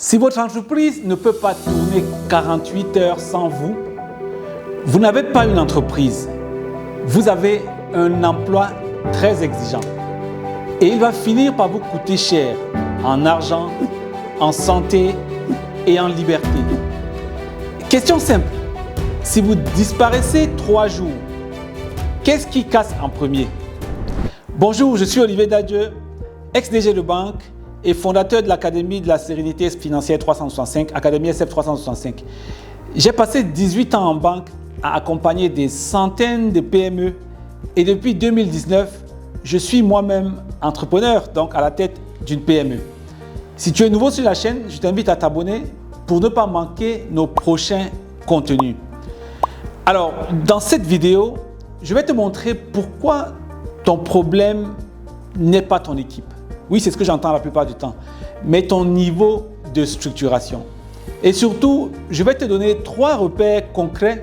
Si votre entreprise ne peut pas tourner 48 heures sans vous, vous n'avez pas une entreprise. Vous avez un emploi très exigeant. Et il va finir par vous coûter cher en argent, en santé et en liberté. Question simple. Si vous disparaissez 3 jours, qu'est-ce qui casse en premier? Bonjour, je suis Olivier Dadieu, ex-DG de banque et fondateur de l'Académie de la Sérénité Financière 365, Académie SF 365. J'ai passé 18 ans en banque à accompagner des centaines de PME et depuis 2019, je suis moi-même entrepreneur, donc à la tête d'une PME. Si tu es nouveau sur la chaîne, je t'invite à t'abonner pour ne pas manquer nos prochains contenus. Alors, dans cette vidéo, je vais te montrer pourquoi ton problème n'est pas ton équipe. Oui, c'est ce que j'entends la plupart du temps, mais ton niveau de structuration. Et surtout, je vais te donner 3 repères concrets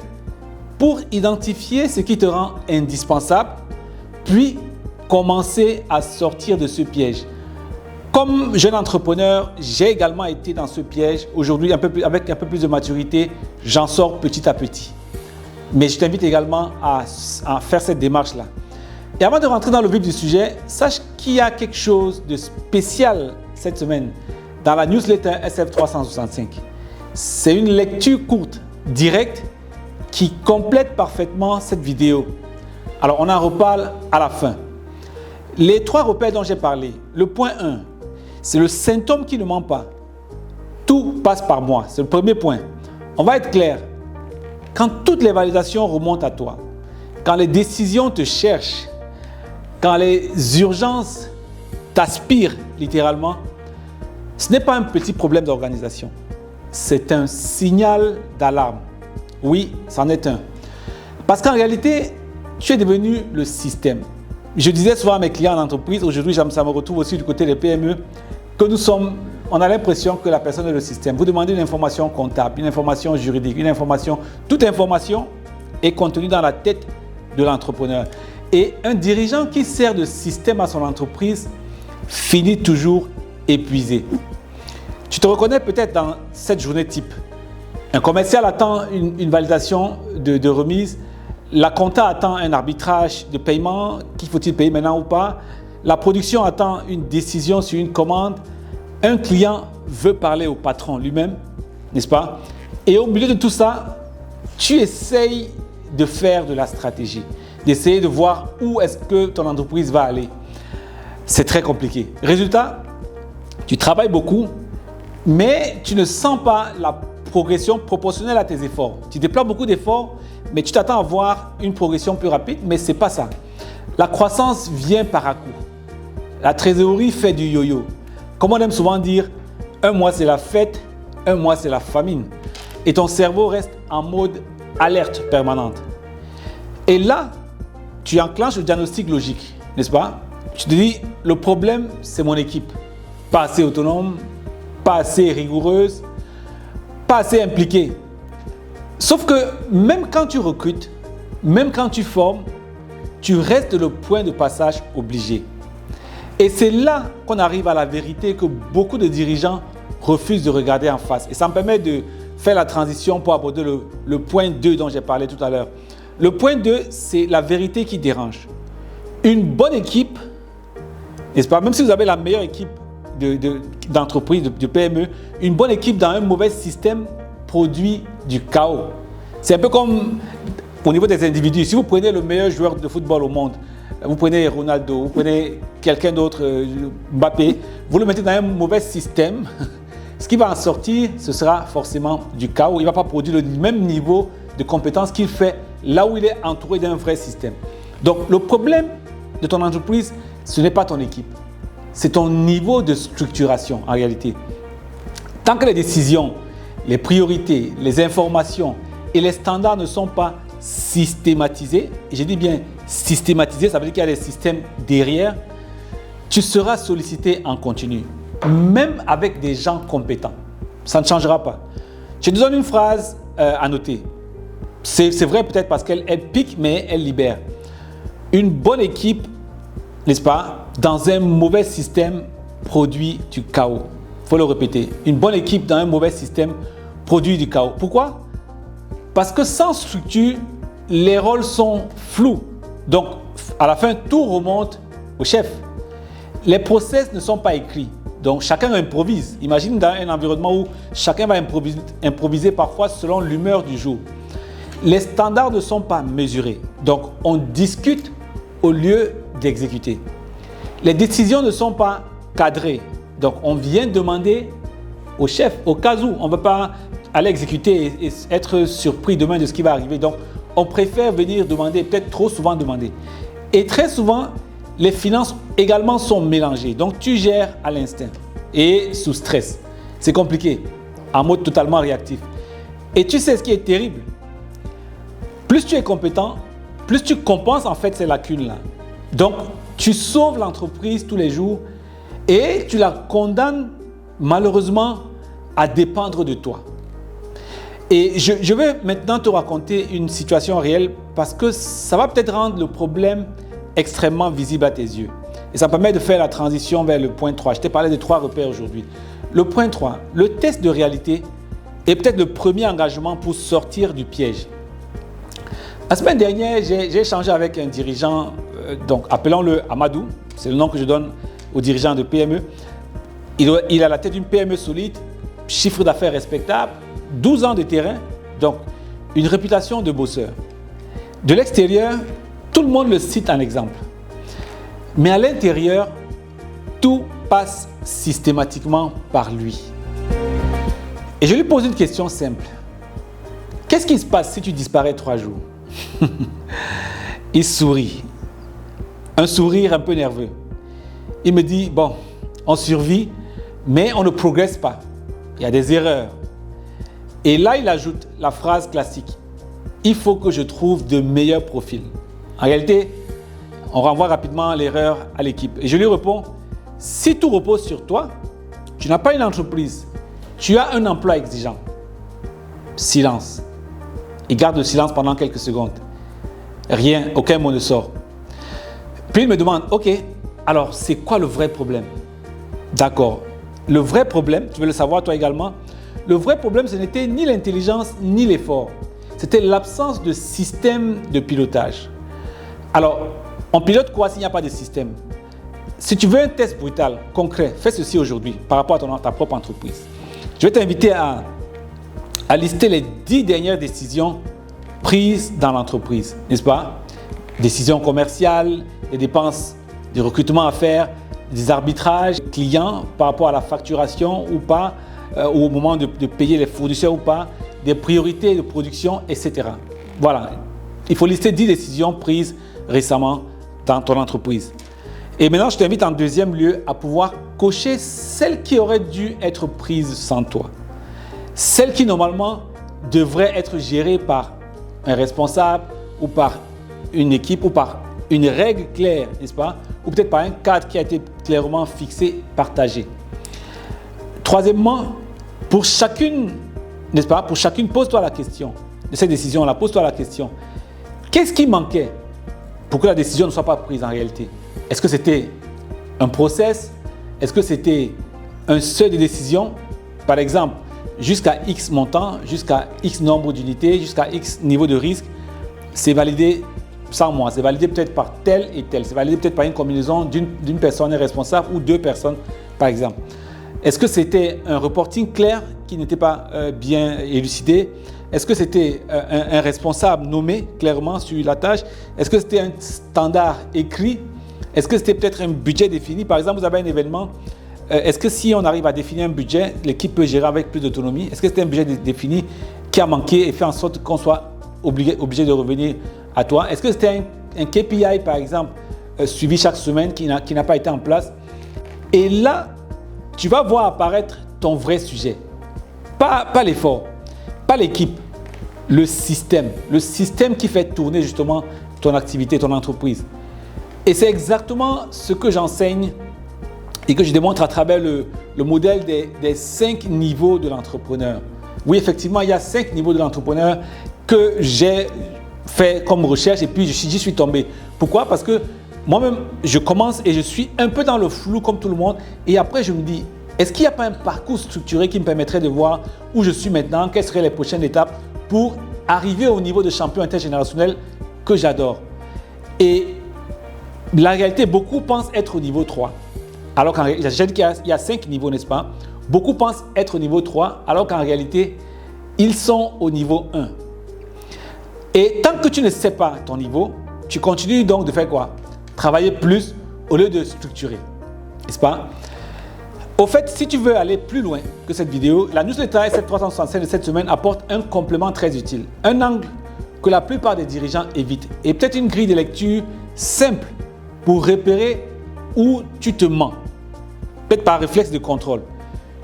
pour identifier ce qui te rend indispensable, puis commencer à sortir de ce piège. Comme jeune entrepreneur, j'ai également été dans ce piège. Aujourd'hui, avec un peu plus de maturité, j'en sors petit à petit. Mais je t'invite également à faire cette démarche-là. Et avant de rentrer dans le vif du sujet, sache qu'il y a quelque chose de spécial cette semaine dans la newsletter SF 365. C'est une lecture courte, directe, qui complète parfaitement cette vidéo. Alors, on en reparle à la fin. Les 3 repères dont j'ai parlé. Le point 1, c'est le symptôme qui ne ment pas. Tout passe par moi. C'est le premier point. On va être clair. Quand toutes les validations remontent à toi, quand les décisions te cherchent, quand les urgences t'aspirent littéralement, ce n'est pas un petit problème d'organisation. C'est un signal d'alarme. Oui, c'en est un. Parce qu'en réalité, tu es devenu le système. Je disais souvent à mes clients en entreprise, aujourd'hui ça me retrouve aussi du côté des PME, que on a l'impression que la personne est le système. Vous demandez une information comptable, une information juridique, toute information est contenue dans la tête de l'entrepreneur. Et un dirigeant qui sert de système à son entreprise finit toujours épuisé. Tu te reconnais peut-être dans cette journée type. Un commercial attend une validation de remise. La compta attend un arbitrage de paiement. Qu'il faut-il payer maintenant ou pas? La production attend une décision sur une commande. Un client veut parler au patron lui-même, n'est-ce pas? Et au milieu de tout ça, tu essayes de faire de la stratégie, d'essayer de voir où est-ce que ton entreprise va aller. C'est très compliqué. Résultat, tu travailles beaucoup, mais tu ne sens pas la progression proportionnelle à tes efforts. Tu déploies beaucoup d'efforts, mais tu t'attends à voir une progression plus rapide, mais ce n'est pas ça. La croissance vient par à-coup. La trésorerie fait du yo-yo. Comme on aime souvent dire, un mois c'est la fête, un mois c'est la famine. Et ton cerveau reste en mode alerte permanente. Et là, tu enclenches le diagnostic logique, n'est-ce pas? Tu te dis, le problème c'est mon équipe. Pas assez autonome, pas assez rigoureuse, pas assez impliquée. Sauf que même quand tu recrutes, même quand tu formes, tu restes le point de passage obligé. Et c'est là qu'on arrive à la vérité que beaucoup de dirigeants refusent de regarder en face. Et ça me permet de faire la transition pour aborder le point 2 dont j'ai parlé tout à l'heure. Le point 2, c'est la vérité qui dérange. Une bonne équipe, n'est-ce pas? Même si vous avez la meilleure équipe d'entreprise, de PME, une bonne équipe dans un mauvais système produit du chaos. C'est un peu comme au niveau des individus. Si vous prenez le meilleur joueur de football au monde, vous prenez Ronaldo, vous prenez quelqu'un d'autre, Mbappé, vous le mettez dans un mauvais système, ce qui va en sortir, ce sera forcément du chaos. Il ne va pas produire le même niveau de compétences qu'il fait là où il est entouré d'un vrai système. Donc le problème de ton entreprise, ce n'est pas ton équipe. C'est ton niveau de structuration en réalité. Tant que les décisions, les priorités, les informations et les standards ne sont pas systématisés, et je dis bien systématisés, ça veut dire qu'il y a des systèmes derrière, tu seras sollicité en continu, même avec des gens compétents. Ça ne changera pas. Je te donne une phrase à noter. C'est vrai peut-être parce qu'elle pique, mais elle libère. Une bonne équipe, n'est-ce pas, dans un mauvais système, produit du chaos. il faut le répéter, une bonne équipe dans un mauvais système produit du chaos. Pourquoi? Parce que sans structure, les rôles sont flous. Donc, à la fin, tout remonte au chef. Les process ne sont pas écrits. Donc, chacun improvise. Imagine dans un environnement où chacun va improviser parfois selon l'humeur du jour. Les standards ne sont pas mesurés. Donc, on discute au lieu d'exécuter. Les décisions ne sont pas cadrées. Donc, on vient demander au chef, au cas où on ne veut pas aller exécuter et être surpris demain de ce qui va arriver. Donc, on préfère venir demander, peut-être trop souvent demander. Et très souvent, les finances également sont mélangées. Donc, tu gères à l'instinct et sous stress. C'est compliqué, en mode totalement réactif. Et tu sais ce qui est terrible. Plus tu es compétent, plus tu compenses en fait ces lacunes-là. Donc, tu sauves l'entreprise tous les jours et tu la condamnes malheureusement à dépendre de toi. Et je vais maintenant te raconter une situation réelle parce que ça va peut-être rendre le problème extrêmement visible à tes yeux. Et ça permet de faire la transition vers le point 3. Je t'ai parlé de 3 repères aujourd'hui. Le point 3, le test de réalité est peut-être le premier engagement pour sortir du piège. La semaine dernière, j'ai échangé avec un dirigeant, donc appelons-le Amadou, c'est le nom que je donne aux dirigeants de PME. Il est à la tête d'une PME solide, chiffre d'affaires respectable, 12 ans de terrain, donc une réputation de bosseur. De l'extérieur, tout le monde le cite en exemple. Mais à l'intérieur, tout passe systématiquement par lui. Et je lui pose une question simple. Qu'est-ce qui se passe si tu disparais 3 jours? Il sourit. Un sourire un peu nerveux. Il me dit, bon, on survit, mais on ne progresse pas. Il y a des erreurs. Et là, il ajoute la phrase classique. Il faut que je trouve de meilleurs profils. En réalité, on renvoie rapidement l'erreur à l'équipe. Et je lui réponds, si tout repose sur toi, tu n'as pas une entreprise, tu as un emploi exigeant. Silence. Il garde le silence pendant quelques secondes. Rien, aucun mot ne sort. Puis il me demande, ok, alors c'est quoi le vrai problème? D'accord. Le vrai problème, tu veux le savoir toi également, le vrai problème, ce n'était ni l'intelligence ni l'effort. C'était l'absence de système de pilotage. Alors, on pilote quoi s'il n'y a pas de système? Si tu veux un test brutal, concret, fais ceci aujourd'hui par rapport à ta propre entreprise. Je vais t'inviter à lister les 10 dernières décisions prises dans l'entreprise, n'est-ce pas? Décisions commerciales, les dépenses de recrutement à faire, des arbitrages clients par rapport à la facturation ou pas, ou au moment de payer les fournisseurs ou pas, des priorités de production, etc. Voilà, il faut lister 10 décisions prises récemment dans ton entreprise. Et maintenant, je t'invite en deuxième lieu à pouvoir cocher celles qui auraient dû être prises sans toi. Celles qui normalement devraient être gérées par un responsable ou par une équipe ou par une règle claire, n'est-ce pas? Ou peut-être par un cadre qui a été clairement fixé, partagé. Troisièmement, pour chacune, n'est-ce pas? Pour chacune, pose-toi la question de cette décision-là, pose-toi la question. Qu'est-ce qui manquait pour que la décision ne soit pas prise en réalité? Est-ce que c'était un process? Est-ce que c'était un seuil de décision? Par exemple, jusqu'à X montant, jusqu'à X nombre d'unités, jusqu'à X niveau de risque, c'est validé sans moi, c'est validé peut-être par tel et tel, c'est validé peut-être par une combinaison d'une personne responsable ou 2 personnes, par exemple. Est-ce que c'était un reporting clair qui n'était pas bien élucidé? Est-ce que c'était un responsable nommé clairement sur la tâche? Est-ce que c'était un standard écrit? Est-ce que c'était peut-être un budget défini? Par exemple, vous avez un événement. Est-ce que si on arrive à définir un budget, l'équipe peut gérer avec plus d'autonomie? Est-ce que c'était un budget défini qui a manqué et fait en sorte qu'on soit obligé de revenir à toi? Est-ce que c'était un KPI, par exemple, suivi chaque semaine qui n'a pas été en place? Et là, tu vas voir apparaître ton vrai sujet. Pas l'effort, pas l'équipe, le système qui fait tourner justement ton activité, ton entreprise. Et c'est exactement ce que j'enseigne et que je démontre à travers le modèle des 5 niveaux de l'entrepreneur. Oui, effectivement, il y a 5 niveaux de l'entrepreneur que j'ai fait comme recherche et puis j'y suis tombé. Pourquoi? Parce que moi-même, je commence et je suis un peu dans le flou comme tout le monde et après je me dis, Est-ce qu'il n'y a pas un parcours structuré qui me permettrait de voir où je suis maintenant, quelles seraient les prochaines étapes pour arriver au niveau de champion intergénérationnel que j'adore? Et la réalité, beaucoup pensent être au niveau 3. Alors qu'en réalité, j'ai dit qu'il y a 5 niveaux, n'est-ce pas? Beaucoup pensent être au niveau 3, alors qu'en réalité, ils sont au niveau 1. Et tant que tu ne sais pas ton niveau, tu continues donc de faire quoi? Travailler plus au lieu de structurer, n'est-ce pas? Au fait, si tu veux aller plus loin que cette vidéo, la newsletter SF365 de cette semaine apporte un complément très utile, un angle que la plupart des dirigeants évitent et peut-être une grille de lecture simple pour repérer où tu te mens, peut-être par réflexe de contrôle.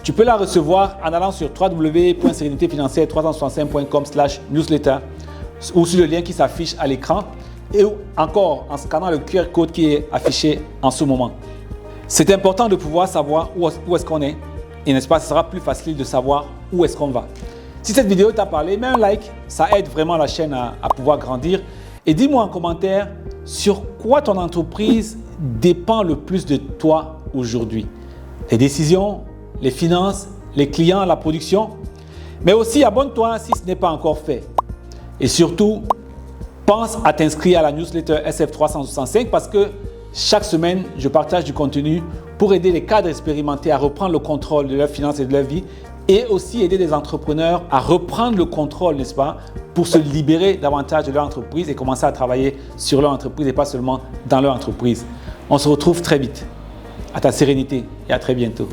Tu peux la recevoir en allant sur www.sérénitéfinancière365.com/newsletter ou sur le lien qui s'affiche à l'écran et encore en scannant le QR code qui est affiché en ce moment. C'est important de pouvoir savoir où est-ce qu'on est et n'est-ce pas, ce sera plus facile de savoir où est-ce qu'on va. Si cette vidéo t'a parlé, mets un like, ça aide vraiment la chaîne à pouvoir grandir. Et dis-moi en commentaire sur quoi ton entreprise dépend le plus de toi aujourd'hui. Les décisions, les finances, les clients, la production. Mais aussi abonne-toi si ce n'est pas encore fait. Et surtout, pense à t'inscrire à la newsletter SF365 parce que chaque semaine, je partage du contenu pour aider les cadres expérimentés à reprendre le contrôle de leurs finances et de leur vie et aussi aider des entrepreneurs à reprendre le contrôle, n'est-ce pas, pour se libérer davantage de leur entreprise et commencer à travailler sur leur entreprise et pas seulement dans leur entreprise. On se retrouve très vite. À ta sérénité et à très bientôt.